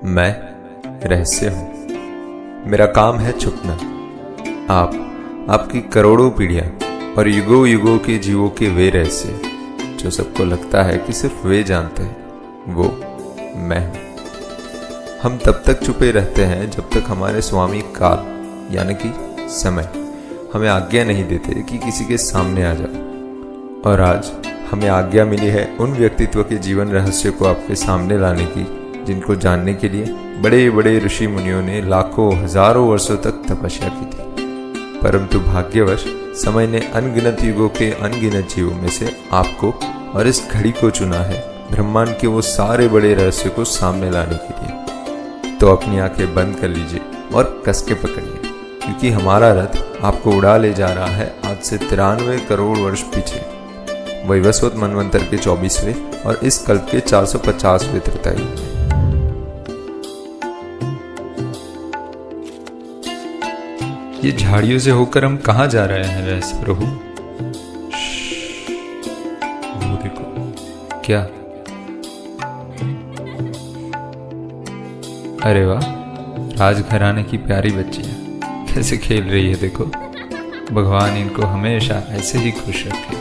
मैं रहस्य हूं। मेरा काम है छुपना। आपकी करोड़ों पीढ़ियां और युगों युगों के जीवों के वे रहस्य जो सबको लगता है कि सिर्फ वे जानते हैं, वो मैं हूं। हम तब तक छुपे रहते हैं जब तक हमारे स्वामी काल यानी कि समय हमें आज्ञा नहीं देते कि किसी के सामने आ जाओ। और आज हमें आज्ञा मिली है उन व्यक्तित्व के जीवन रहस्य को आपके सामने लाने की जिनको जानने के लिए बड़े बड़े ऋषि मुनियों ने लाखों हजारों वर्षों तक तपस्या की थी। परंतु भाग्यवश समय ने अनगिनत युगों के अनगिनत जीवों में से आपको और इस घड़ी को चुना है ब्रह्मांड के वो सारे बड़े रहस्य को सामने लाने के लिए। तो अपनी आंखें बंद कर लीजिए और कस के पकड़िए, क्योंकि हमारा रथ आपको उड़ा ले जा रहा है आज से 93 करोड़ वर्ष पीछे, वैवस्वत मनवंतर के 24वें और इस कल्प के 450वें त्रेतायुग में। ये झाड़ियों से होकर हम कहाँ जा रहे हैं रहस्य प्रभु? वो देखो। क्या? अरे वाह, राजघराने की प्यारी बच्चियां कैसे खेल रही है देखो। भगवान इनको हमेशा ऐसे ही खुश रखे।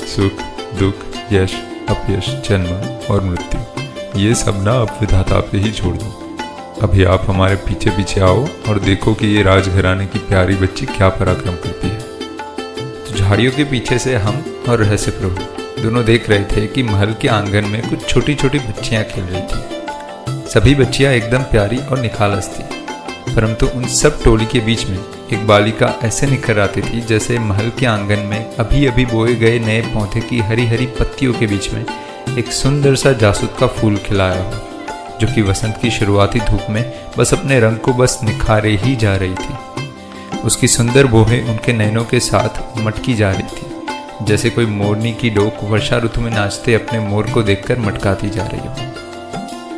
सुख दुख, यश अपयश, जन्म और मृत्यु, ये सब ना आप विधाता पे ही छोड़ दो। अभी आप हमारे पीछे पीछे आओ और देखो कि ये राजघराने की प्यारी बच्ची क्या पराक्रम करती है। तो झाड़ियों के पीछे से हम और रहस्य प्रभु दोनों देख रहे थे कि महल के आंगन में कुछ छोटी छोटी बच्चियां खेल रही थी। सभी बच्चियां एकदम प्यारी और निखालस थी, परंतु उन सब टोली के बीच में एक बालिका ऐसे निखर आती थी जैसे महल के आंगन में अभी अभी बोए गए नए पौधे की हरी हरी पत्तियों के बीच में एक सुंदर सा जासूद का फूल खिलाया हो, जो कि वसंत की शुरुआती धूप में बस अपने रंग को बस निखारे ही जा रही थी। उसकी सुंदर बोहें उनके नैनों के साथ मटकी जा रही थी, जैसे कोई मोरनी की डोक वर्षा ऋतु में नाचते अपने मोर को देखकर मटकाती जा रही हो।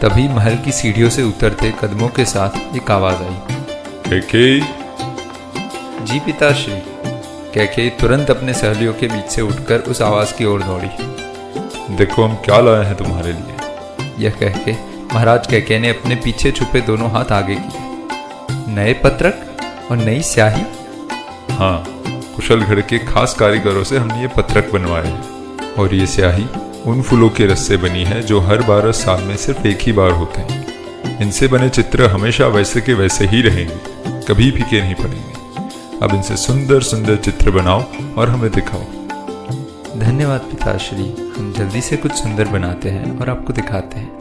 तभी महल की सीढ़ियों से उतरते कदमों के साथ एक आवाज आई, कैकेयी। जी पिताश्री। कैकेयी तुरंत अपने सहेलियों के बीच से उठकर उस आवाज की ओर दौड़ी। देखो हम क्या लाए हैं तुम्हारे लिए। यह कह के महाराज कैकेयी ने अपने पीछे छुपे दोनों हाथ आगे किए। नए पत्रक और नई स्याही? हाँ, कुशलगढ़ के खास कारीगरों से हमने ये पत्रक बनवाए हैं, और ये स्याही उन फूलों के रस से बनी है जो हर 12 साल में सिर्फ एक ही बार होते हैं। इनसे बने चित्र हमेशा वैसे के वैसे ही रहेंगे, कभी फीके नहीं पड़ेंगे। अब इनसे सुंदर सुंदर चित्र बनाओ और हमें दिखाओ। धन्यवाद पिताश्री, हम जल्दी से कुछ सुंदर बनाते हैं और आपको दिखाते हैं।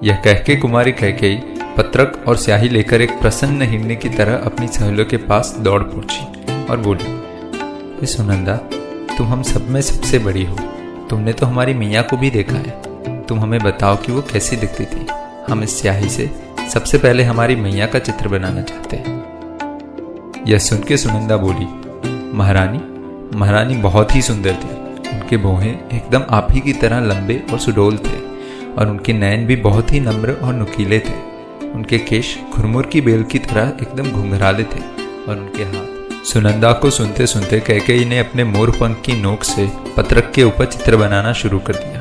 यह कह के कुमारी कैकेयी पत्रक और स्याही लेकर एक प्रसन्न हिरनी की तरह अपनी सहेलियों के पास दौड़ पहुंची और बोली, सुनंदा, तुम हम सब में सबसे बड़ी हो। तुमने तो हमारी मैया को भी देखा है। तुम हमें बताओ कि वो कैसी दिखती थी। हम इस स्याही से सबसे पहले हमारी मैया का चित्र बनाना चाहते हैं। यह सुन के सुनंदा बोली, महारानी बहुत ही सुंदर थी। उनके भौहें एकदम आप ही की तरह लंबे और सुडौल थे, और उनके नैन भी बहुत ही नम्र और नुकीले थे। उनके केश खुरमुर की बेल की तरह एकदम घुंघराले थे, और उनके हाथ। सुनंदा को सुनते सुनते कैकेयी ने अपने मोर पंख की नोक से पत्रक के ऊपर चित्र बनाना शुरू कर दिया,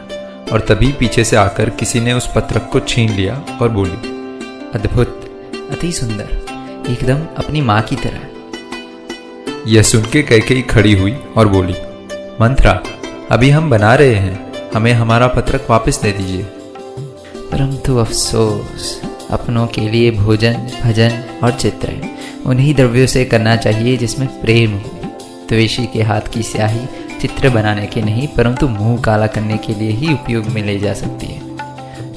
और तभी पीछे से आकर किसी ने उस पत्रक को छीन लिया और बोली, अद्भुत, अति सुंदर, एकदम अपनी माँ की तरह। यह सुन के कैकेयी खड़ी हुई और बोली, मंत्रा, अभी हम बना रहे हैं, हमें हमारा पत्रक वापस दे दीजिए। परंतु अफसोस, अपनों के लिए भोजन, भजन और चित्र उन्हीं द्रव्यों से करना चाहिए जिसमें प्रेम हो। द्वेषी के हाथ की स्याही चित्र बनाने के नहीं, परंतु मुंह काला करने के लिए ही उपयोग में ले जा सकती है।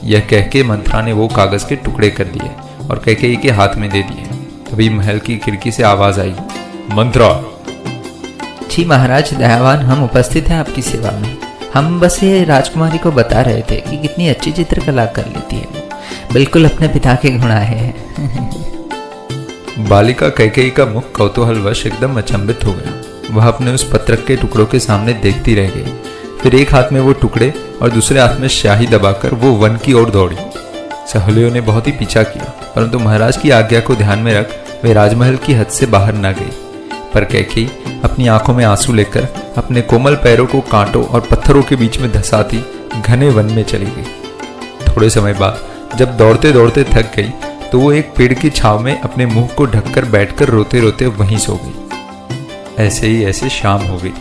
यह कह के मंत्रा ने वो कागज के टुकड़े कर दिए और कैकेयी के हाथ में दे दिए। तभी महल की खिड़की से आवाज आई, मंत्रा। जी महाराज दयावान, हम उपस्थित हैं आपकी सेवा में। हम बस ये राजकुमारी को बता रहे थे कि कितनी अच्छी चित्रकला कर लेती है वो, बिल्कुल अपने पिता के गुण आए हैं। बालिका कैकेयी का मुख कौतूहलवश एकदम अचंभित हो गया। वह अपने उस पत्रक के टुकड़ों के सामने देखती रह गई। फिर एक हाथ में वो टुकड़े और दूसरे हाथ में स्याही दबाकर वो वन की ओर दौड़ी। सहेलियों ने बहुत ही पीछा किया, परंतु महाराज की आज्ञा को ध्यान में रख वे राजमहल की हद से बाहर न गई। पर कैकेयी अपनी आंखों में आंसू लेकर अपने कोमल पैरों को कांटों और पत्थरों के बीच में धंसाती घने वन में चली गई। थोड़े समय बाद जब दौड़ते दौड़ते थक गई तो वो एक पेड़ की छांव में अपने मुंह को ढककर बैठकर रोते रोते वहीं सो गई। ऐसे ही ऐसे शाम हो गई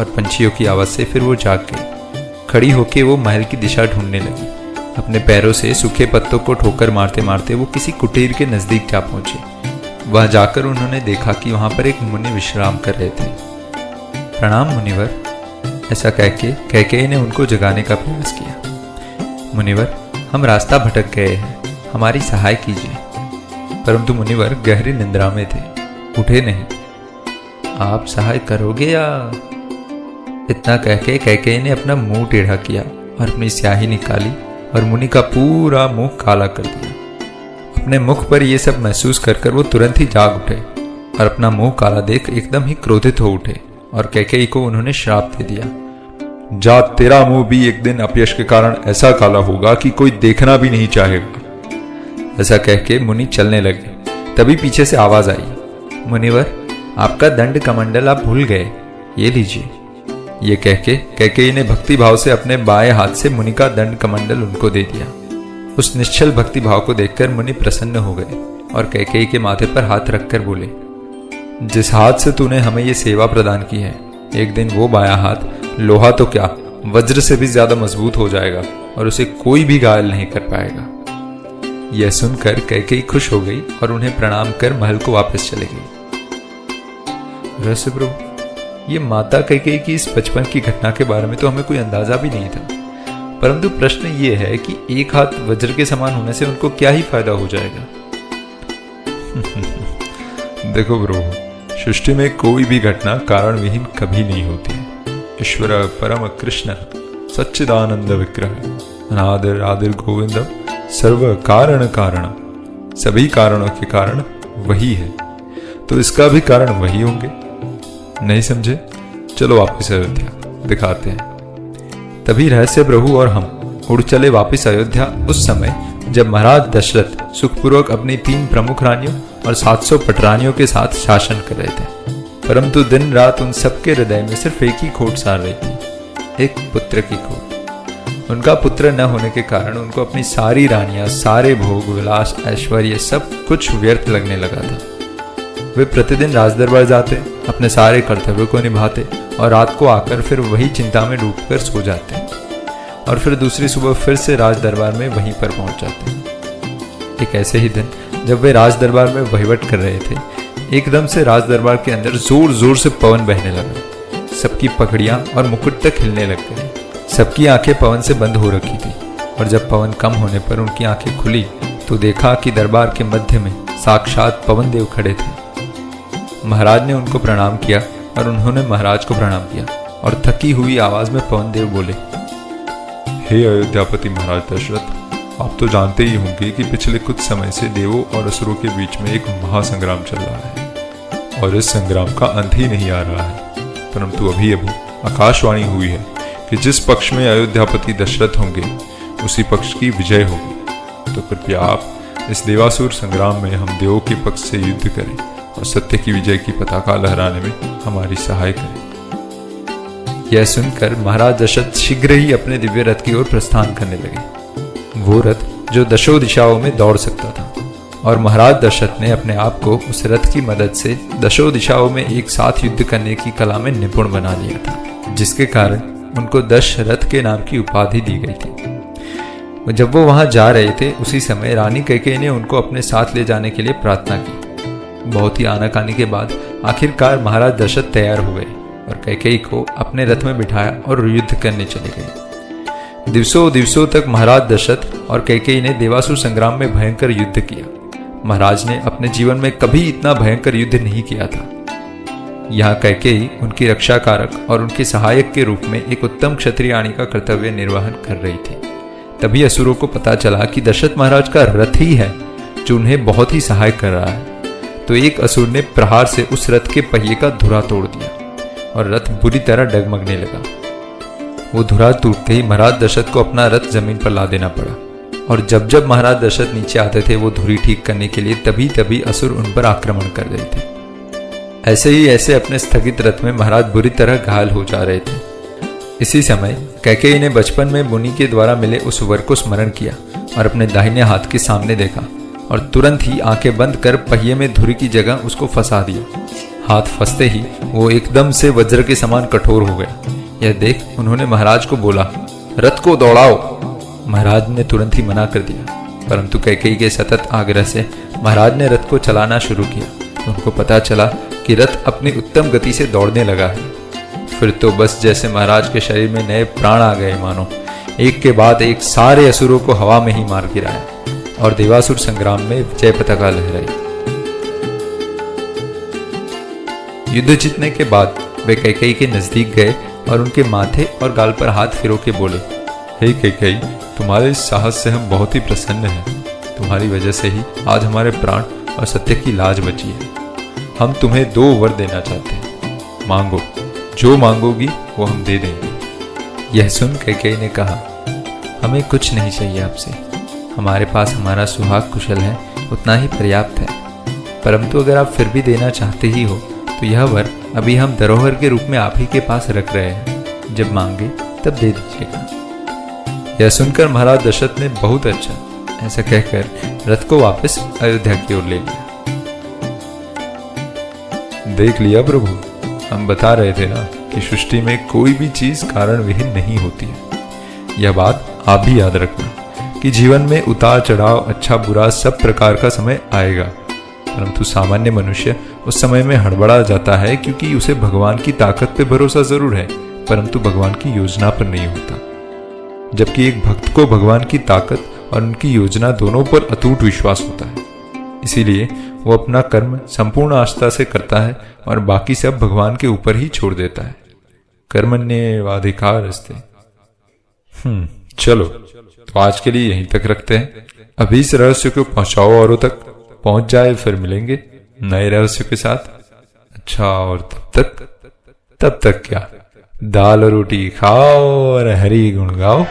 और पंछियों की आवाज़ से फिर वो जाग गई। खड़ी होके वो महल की दिशा ढूंढने लगी। अपने पैरों से सूखे पत्तों को ठोकर मारते मारते वो किसी कुटीर के नजदीक जा पहुंचे। वहां जाकर उन्होंने देखा कि वहां पर एक मुनि विश्राम कर रहे थे। प्रणाम मुनिवर, ऐसा कह के कैकेयी ने उनको जगाने का प्रयास किया। मुनिवर, हम रास्ता भटक गए हैं, हमारी सहाय कीजिए। परंतु मुनिवर गहरी निंद्रा में थे, उठे नहीं। आप सहाय करोगे या? इतना कह के कैकेयी ने अपना मुंह टेढ़ा किया और अपनी स्याही निकाली और मुनि का पूरा मुंह काला कर दिया। अपने मुख पर यह सब महसूस कर वो तुरंत ही जाग उठे और अपना मुंह काला देख एकदम ही क्रोधित हो उठे और कैकेयी को उन्होंने श्राप दे दिया। जा, तेरा मुंह भी एक दिन अपयश के कारण ऐसा काला होगा कि कोई देखना भी नहीं चाहेगा। ऐसा कह के मुनि चलने लगे। तभी पीछे से आवाज आई, मुनिवर, आपका दंड कमंडल आप भूल गए, ये लीजिए। ये कह के कैकेयी ने भक्ति भाव से अपने बाएं हाथ से मुनि का दंड कमंडल उनको दे दिया। उस निश्चल भक्ति भाव को देखकर मुनि प्रसन्न हो गए और कैकेयी के माथे पर हाथ रखकर बोले, जिस हाथ से तूने हमें ये सेवा प्रदान की है, एक दिन वो बायां हाथ लोहा तो क्या वज्र से भी ज्यादा मजबूत हो जाएगा और उसे कोई भी घायल नहीं कर पाएगा। यह सुनकर कैकेयी खुश हो गई और उन्हें प्रणाम कर महल को वापस चले गई। रहस्य प्रभु, ये माता कैकेयी की इस बचपन की घटना के बारे में तो हमें कोई अंदाजा भी नहीं था, परंतु प्रश्न ये है कि एक हाथ वज्र के समान होने से उनको क्या ही फायदा हो जाएगा। देखो प्रभु, सृष्टि में कोई भी घटना कारण विहीन कभी नहीं होती। ईश्वर परम कृष्ण सच्चिदानंद विग्रह अनादिर आदिर गोविंद सर्व कारण कारण, सभी कारणों के कारण वही है, तो इसका भी कारण वही होंगे। नहीं समझे? चलो वापस अयोध्या दिखाते हैं। तभी रहस्य प्रभु और हम उड़ चले वापस अयोध्या उस समय जब महाराज दशरथ सुखपूर्वक अपनी 3 प्रमुख रानियों और 700 पटरानियों के साथ शासन कर रहे थे। परंतु दिन रात उन सबके हृदय में सिर्फ एक ही खोट सार रही थी, एक पुत्र की खोट। उनका पुत्र न होने के कारण उनको अपनी सारी रानियां, सारे भोग विलास ऐश्वर्य सब कुछ व्यर्थ लगने लगा था। वे प्रतिदिन राजदरबार जाते, अपने सारे कर्तव्यों को निभाते और रात को आकर फिर वही चिंता में डूबकर सो जाते और फिर दूसरी सुबह फिर से राजदरबार में वहीं पर पहुंच जाते। एक ऐसे ही दिन जब वे राजदरबार में वहीवट कर रहे थे, एकदम से राजदरबार के अंदर जोर जोर से पवन बहने लगा। सबकी पगड़ियां और मुकुट तक हिलने लग गए। सबकी आंखें पवन से बंद हो रखी थी और जब पवन कम होने पर उनकी आंखें खुली तो देखा कि दरबार के मध्य में साक्षात पवन देव खड़े थे। महाराज ने उनको प्रणाम किया और उन्होंने महाराज को प्रणाम किया और थकी हुई आवाज में पवन देव बोले, हे अयोध्यापति महाराज दशरथ, आप तो जानते ही होंगे कि पिछले कुछ समय से देवों और असुरों के बीच में एक महासंग्राम चल रहा है और इस संग्राम का अंत ही नहीं आ रहा है। परंतु अभी अभी आकाशवाणी हुई है कि जिस पक्ष में अयोध्यापति दशरथ होंगे उसी पक्ष की विजय होगी। तो कृपया आप इस देवासुर संग्राम में हम देवों के पक्ष से युद्ध करें और सत्य की विजय की पताका लहराने में हमारी सहाय करें। यह सुनकर महाराज दशरथ शीघ्र ही अपने दिव्य रथ की ओर प्रस्थान करने लगे। वो रथ जो दशों दिशाओं में दौड़ सकता था और महाराज दशरथ ने अपने आप को उस रथ की मदद से दशों दिशाओं में एक साथ युद्ध करने की कला में निपुण बना लिया था, जिसके कारण उनको दशरथ के नाम की उपाधि दी गई थी। जब वो वहां जा रहे थे उसी समय रानी कैकेयी ने उनको अपने साथ ले जाने के लिए प्रार्थना की। बहुत ही आनाकानी के बाद आखिरकार महाराज दशरथ तैयार हो गए और कैकेयी को अपने रथ में बिठाया और युद्ध करने चले गए। दिवसों दिवसों तक महाराज दशरथ और कैकेयी ने देवासुर संग्राम में भयंकर युद्ध किया। महाराज ने अपने जीवन में कभी इतना भयंकर युद्ध नहीं किया था। यहाँ कैकेयी उनकी रक्षा कारक और उनके सहायक के रूप में एक उत्तम क्षत्रियाणी का कर्तव्य निर्वहन कर रही थी। तभी असुरों को पता चला कि दशरथ महाराज का रथ ही है जो उन्हें बहुत ही सहायक कर रहा है। तो एक असुर ने प्रहार से उस रथ के पहिए का धुरा तोड़ दिया और रथ बुरी तरह डगमगने लगा। वो धुरा टूटते ही महाराज दशरथ को अपना रथ जमीन पर ला देना पड़ा और जब जब महाराज दशरथ नीचे आते थे वो धुरी ठीक करने के लिए तभी तभी असुर उन पर आक्रमण कर रहे थे। ऐसे ही ऐसे अपने स्थगित रथ में महाराज बुरी तरह घायल हो जा रहे थे। इसी समय कैकेयी ने बचपन में मुनि के द्वारा मिले उस वर को स्मरण किया और अपने दाहिने हाथ के सामने देखा और तुरंत ही आंखें बंद कर पहिए में धुरी की जगह उसको फंसा दिया। हाथ फंसते ही वो एकदम से वज्र के समान कठोर हो गया। यह देख उन्होंने महाराज को बोला, रथ को दौड़ाओ। महाराज ने तुरंत ही मना कर दिया, परंतु कैकेयी के सतत आग्रह से महाराज ने रथ को चलाना शुरू किया। उनको पता चला कि रथ अपनी उत्तम गति से दौड़ने लगा है। फिर तो बस जैसे महाराज के शरीर में नए प्राण आ गए, मानो एक के बाद एक सारे असुरों को हवा में ही मार गिराया और देवासुर संग्राम में विजय पताका लहराई। युद्ध जीतने के बाद वे कैकेयी के नजदीक गए और उनके माथे और गाल पर हाथ फिरो के बोले, हे कैकेयी, तुम्हारे इस साहस से हम बहुत ही प्रसन्न हैं। तुम्हारी वजह से ही आज हमारे प्राण और सत्य की लाज बची है। हम तुम्हें 2 वर देना चाहते हैं, मांगो, जो मांगोगी वो हम दे देंगे। यह सुन कैकेयी ने कहा, हमें कुछ नहीं चाहिए आपसे, हमारे पास हमारा सुहाग कुशल है, उतना ही पर्याप्त है। परंतु अगर आप फिर भी देना चाहते ही हो तो यह वर अभी हम धरोहर के रूप में आप ही के पास रख रहे हैं, जब मांगे तब दे दीजिएगा। यह सुनकर महाराज दशरथ ने बहुत अच्छा ऐसा कहकर रथ को वापस अयोध्या की ओर ले लिया। देख लिया प्रभु, हम बता रहे थे ना कि सृष्टि में कोई भी चीज कारण विहीन नहीं होती है। यह बात आप भी याद रखना कि जीवन में उतार चढ़ाव, अच्छा बुरा सब प्रकार का समय आएगा, परंतु सामान्य मनुष्य उस समय में हड़बड़ा जाता है क्योंकि उसे भगवान की ताकत पे भरोसा जरूर है, परंतु भगवान की योजना पर नहीं होता। जबकि एक भक्त को भगवान की ताकत और उनकी योजना दोनों पर अटूट विश्वास होता है। इसीलिए वो अपना कर्म संपूर्ण आस्था से करता है और बाकी सब भगवान के ऊपर ही छोड़ देता है। कर्मण्येवाधिकारस्ते। चलो तो आज के लिए यहीं तक रखते हैं। अभी इस रहस्य को पहुंचाओ औरों तक, पहुंच जाए फिर मिलेंगे नए रहस्य के साथ। अच्छा, और तब तक क्या, दाल और रोटी खाओ और हरि गुण गाओ।